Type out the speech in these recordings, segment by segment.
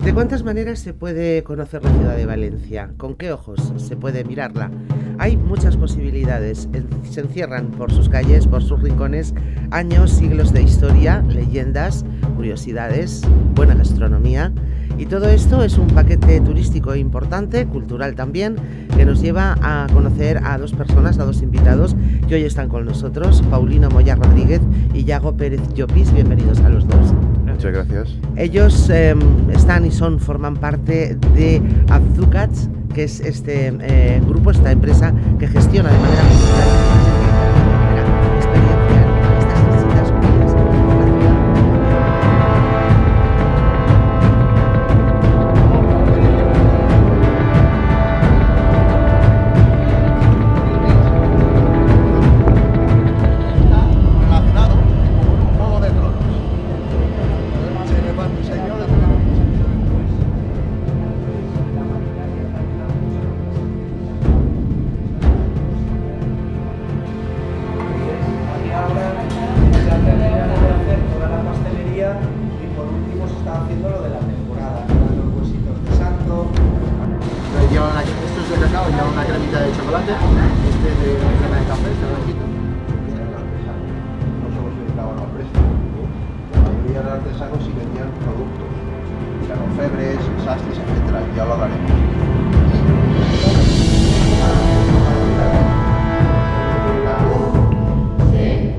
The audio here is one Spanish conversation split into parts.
¿De cuántas maneras se puede conocer la ciudad de Valencia? ¿Con qué ojos se puede mirarla? Hay muchas posibilidades. Se encierran por sus calles, por sus rincones, años, siglos de historia, leyendas, curiosidades, buena gastronomía. Y todo esto es un paquete turístico importante, cultural también, que nos lleva a conocer a dos personas, a dos invitados que hoy están con nosotros, Paulino Moya Rodríguez y Yago Pérez Llopis. Bienvenidos a los dos. Muchas gracias. Ellos forman parte de Azúcats, que es este grupo, esta empresa que gestiona de manera cultural experiencia en estas distintas comidas por la ciudad. Relacionado con un juego de tronos. Se le va un señor de Aquí ahora se ha terminado de hacer toda la pastelería y por último se está haciendo lo de la temporada, los huesitos de santo. Esto es de cacao, lleva una cremita de chocolate, este de crema de café, este blanquito. No solo se dedicaban al precio, la mayoría de artesanos sí vendían productos, orfebres, sastres, etcétera, ya lo hablaremos.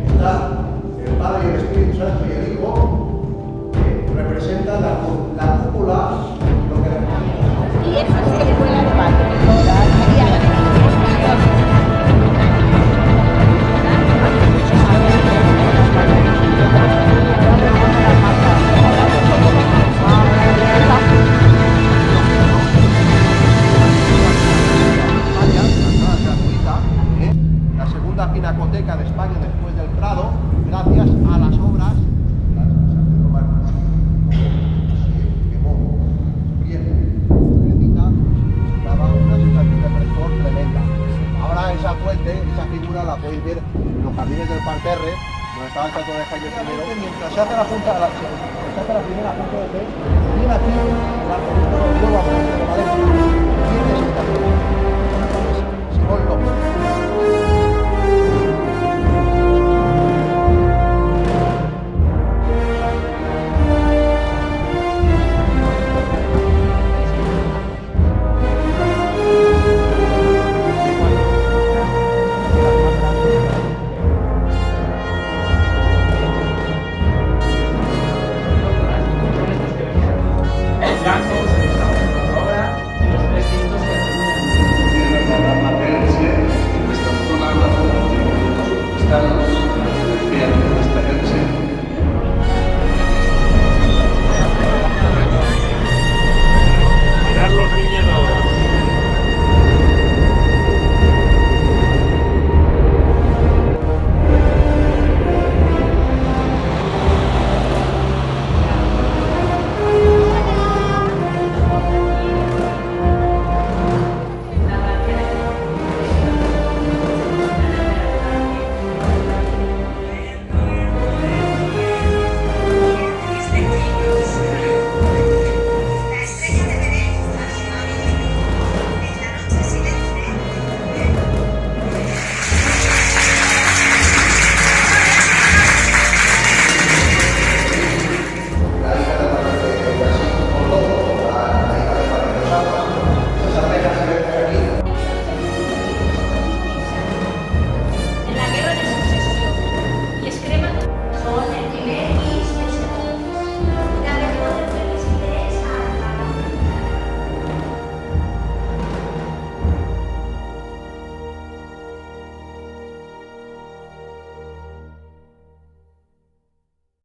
Está el Padre y el Espíritu Santo y el Hijo, que representan la cúpula, lo que representa. Y eso es que fue la de María. La segunda pinacoteca de España después del Prado, gracias a las obras de San Pedro Mártir. Se quemó bien, daba una sensación de frescor tremenda. Ahora esa fuente, esa figura la podéis ver en los jardines del parterre, donde estaba el Santo de Jaime I. Mientras se hace la primera junta de fe, viene aquí el arzobispo de Nueva de Valencia. Tiene esta Simón López. Blanco